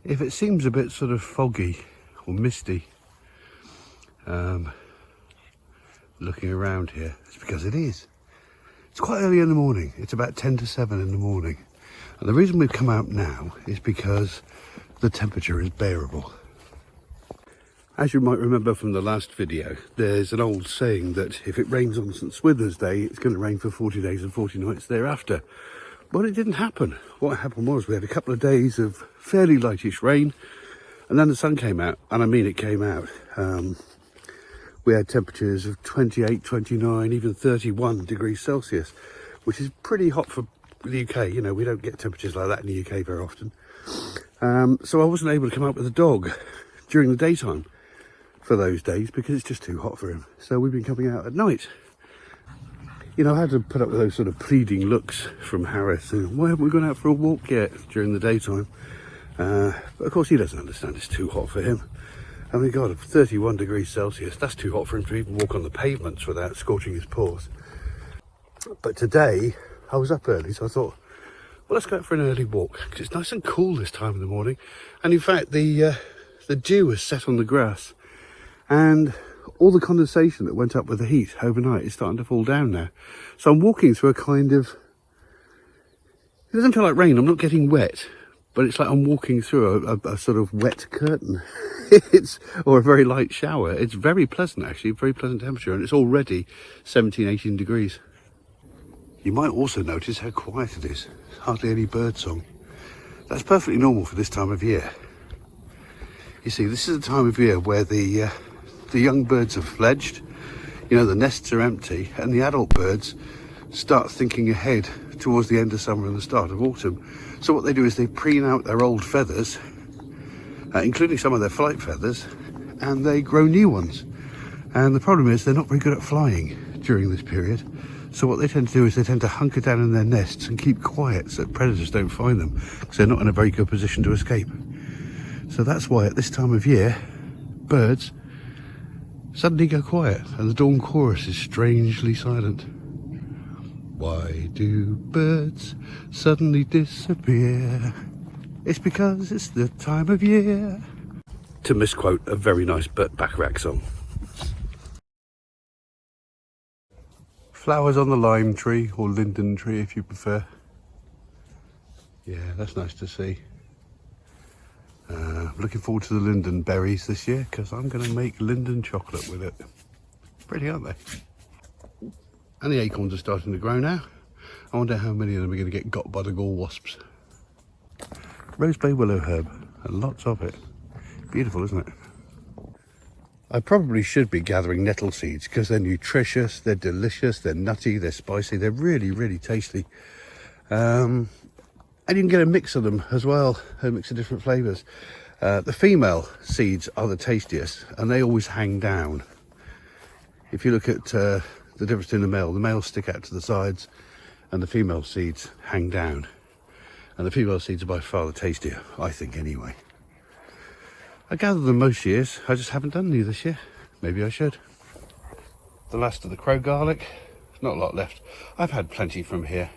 If it seems a bit sort of foggy or misty looking around here, it's because it is. It's quite early in the morning. It's about 10 to 7 in the morning. And the reason we've come out now is because the temperature is bearable. As you might remember from the last video, there's an old saying that if it rains on St Swithin's Day, it's going to rain for 40 days and 40 nights thereafter. But it didn't happen. What happened was we had a couple of days of fairly lightish rain, and then the sun came out, and I mean it came out. We had temperatures of 28, 29, even 31 degrees Celsius, which is pretty hot for the UK. You know, we don't get temperatures like that in the UK very often. So I wasn't able to come out with the dog during the daytime for those days because it's just too hot for him. So we've been coming out at night. You know, I had to put up with those sort of pleading looks from Harris. And, why haven't we gone out for a walk yet during the daytime? But of course he doesn't understand it's too hot for him. I mean, God, 31 degrees Celsius, that's too hot for him to even walk on the pavements without scorching his paws. But today, I was up early, so I thought, well, let's go out for an early walk, because it's nice and cool this time of the morning. And in fact, the dew has set on the grass, and all the condensation that went up with the heat overnight is starting to fall down now. So I'm walking through a kind of, it doesn't feel like rain, I'm not getting wet, but it's like I'm walking through a sort of wet curtain. Or a very light shower. It's very pleasant actually, very pleasant temperature, and it's already 17, 18 degrees. You might also notice how quiet it is. Hardly any bird song. That's perfectly normal for this time of year. You see, this is the time of year where the young birds have fledged, you know, the nests are empty, and the adult birds start thinking ahead towards the end of summer and the start of autumn. So what they do is they preen out their old feathers, including some of their flight feathers, and they grow new ones. And the problem is they're not very good at flying during this period. So what they tend to do is they tend to hunker down in their nests and keep quiet so that predators don't find them, because they're not in a very good position to escape. So that's why at this time of year, birds suddenly go quiet and the dawn chorus is strangely silent. Why do birds suddenly disappear? It's because it's the time of year. To misquote a very nice Burt Bacharach song. Flowers on the lime tree, or linden tree if you prefer. Yeah, that's nice to see. Looking forward to the linden berries this year, because I'm going to make linden chocolate with it. Pretty, aren't they? And the acorns are starting to grow now. I wonder how many of them are going to get got by the gall wasps. Rose bay willow herb, and lots of it. Beautiful, isn't it? I probably should be gathering nettle seeds because they're nutritious, they're delicious, they're nutty, they're spicy, they're really, really tasty. And you can get a mix of them as well, a mix of different flavours. The female seeds are the tastiest, and they always hang down. If you look at the difference in the males stick out to the sides, and the female seeds hang down. And the female seeds are by far the tastier, I think anyway. I gather them most years, I just haven't done any this year. Maybe I should. The last of the crow garlic, not a lot left. I've had plenty from here,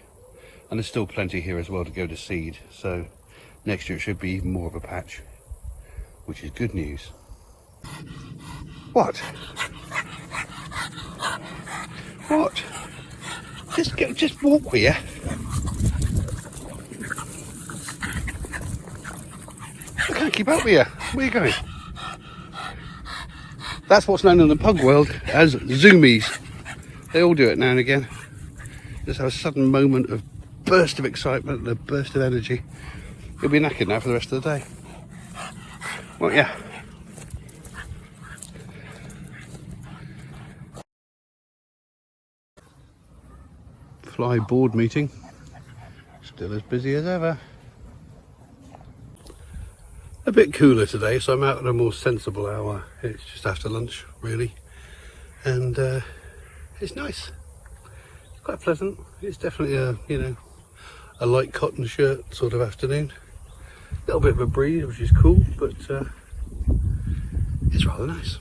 and there's still plenty here as well to go to seed. So next year it should be even more of a patch, which is good news. What? What? Just walk with you. I can't keep up with you. Where are you going? That's what's known in the pug world as zoomies. They all do it now and again. Just have a sudden moment of burst of excitement and a burst of energy. You'll be knackered now for the rest of the day. Won't ya? Fly board meeting. Still as busy as ever. A bit cooler today, so I'm out at a more sensible hour. It's just after lunch, really, and it's nice. It's quite pleasant. It's definitely a light cotton shirt sort of afternoon. Little bit of a breeze, which is cool, but it's rather nice.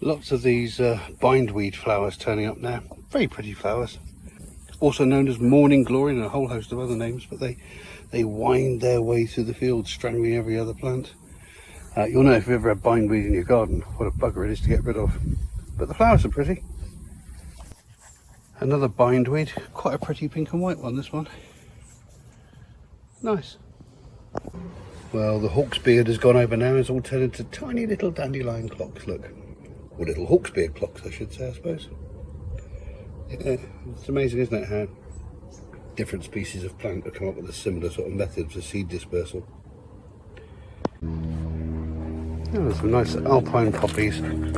Lots of these bindweed flowers turning up now. Very pretty flowers. Also known as morning glory and a whole host of other names, but they wind their way through the field, strangling every other plant. You'll know if you've ever had bindweed in your garden, what a bugger it is to get rid of. But the flowers are pretty. Another bindweed, quite a pretty pink and white one, this one. Nice. Well, the hawk's beard has gone over now. It's all turned into tiny little dandelion clocks, look. Or little hawk's beard clocks, I should say, I suppose. Yeah, it's amazing, isn't it, how different species of plant have come up with a similar sort of method for seed dispersal. Oh, there's some nice alpine poppies in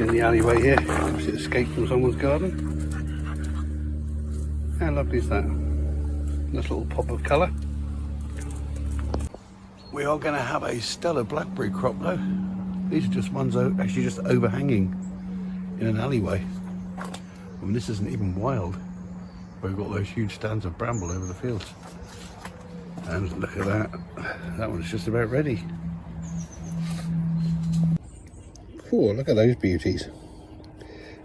the alleyway here. Perhaps it escaped from someone's garden. How lovely is that? Nice little pop of colour. We are going to have a stellar blackberry crop though. These are just ones actually just overhanging in an alleyway. I mean, this isn't even wild. We've got those huge stands of bramble over the fields. And look at that. That one's just about ready. Oh, look at those beauties.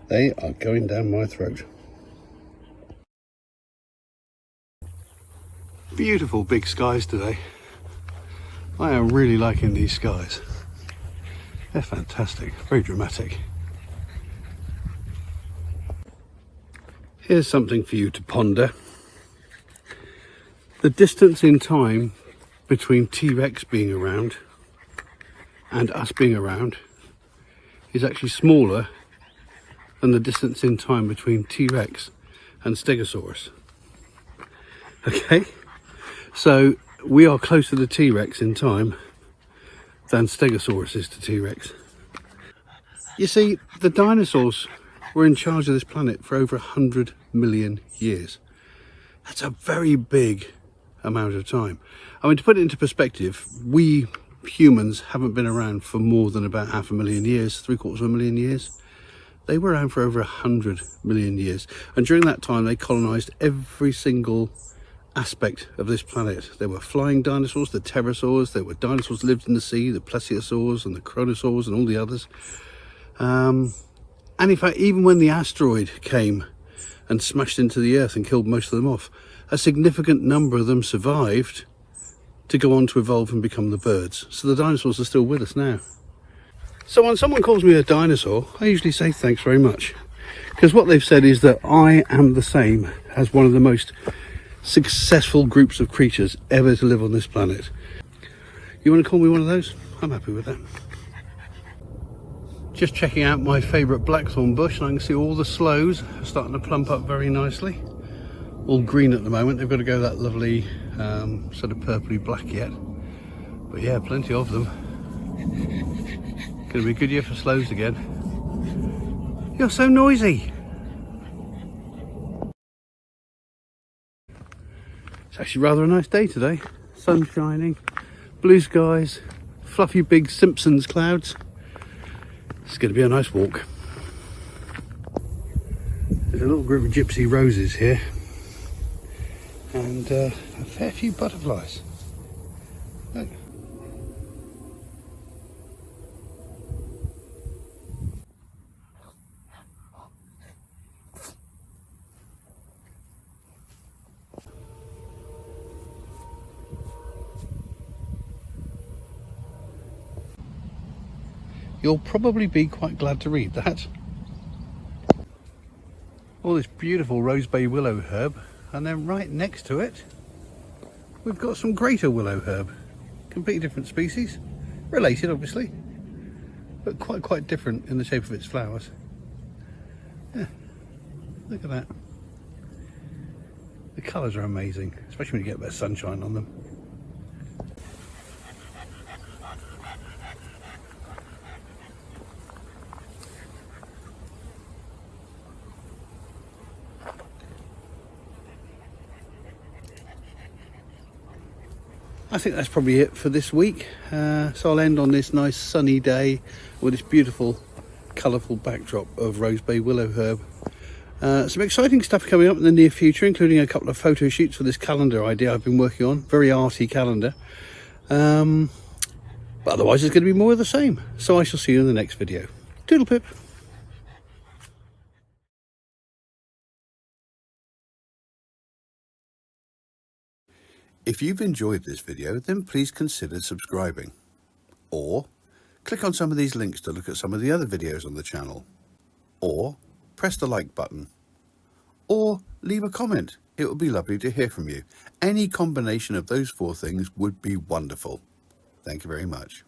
They are going down my throat. Beautiful big skies today. I am really liking these skies. They're fantastic, very dramatic. Here's something for you to ponder. The distance in time between T-Rex being around and us being around is actually smaller than the distance in time between T-Rex and Stegosaurus. Okay, so we are closer to T-Rex in time than Stegosaurus is to T-Rex. You see, the dinosaurs were in charge of this planet for over 100 million years. That's a very big amount of time. I mean, to put it into perspective, we humans haven't been around for more than about 500,000 years, 750,000 years. They were around for over 100 million years. And during that time, they colonized every single aspect of this planet. There were flying dinosaurs, the pterosaurs, there were dinosaurs that lived in the sea, the plesiosaurs and the chronosaurs and all the others. And in fact, even when the asteroid came and smashed into the earth and killed most of them off, a significant number of them survived to go on to evolve and become the birds. So the dinosaurs are still with us now. So when someone calls me a dinosaur, I usually say thanks very much. Because what they've said is that I am the same as one of the most successful groups of creatures ever to live on this planet. You want to call me one of those? I'm happy with that. Just checking out my favourite blackthorn bush, and I can see all the sloes are starting to plump up very nicely. All green at the moment. They've got to go that lovely sort of purpley black yet. But yeah, plenty of them. Going to be a good year for sloes again. You're so noisy. It's actually rather a nice day today. Sun shining, blue skies, fluffy big Simpsons clouds. It's going to be a nice walk. There's a little group of gypsy roses here and a fair few butterflies. Look. You'll probably be quite glad to read that. All this beautiful rose bay willow herb, and then right next to it we've got some greater willow herb. Completely different species, related obviously, but quite different in the shape of its flowers. Yeah, look at that. The colours are amazing, especially when you get a bit of sunshine on them. I think that's probably it for this week. So I'll end on this nice sunny day with this beautiful colourful backdrop of rose bay willow herb Some exciting stuff coming up in the near future, including a couple of photo shoots for this calendar idea I've been working on. Very arty calendar. But otherwise it's going to be more of the same. So I shall see you in the next video. Toodle-pip. If you've enjoyed this video, then please consider subscribing. Or click on some of these links to look at some of the other videos on the channel. Or press the like button. Or leave a comment. It would be lovely to hear from you. Any combination of those 4 things would be wonderful. Thank you very much.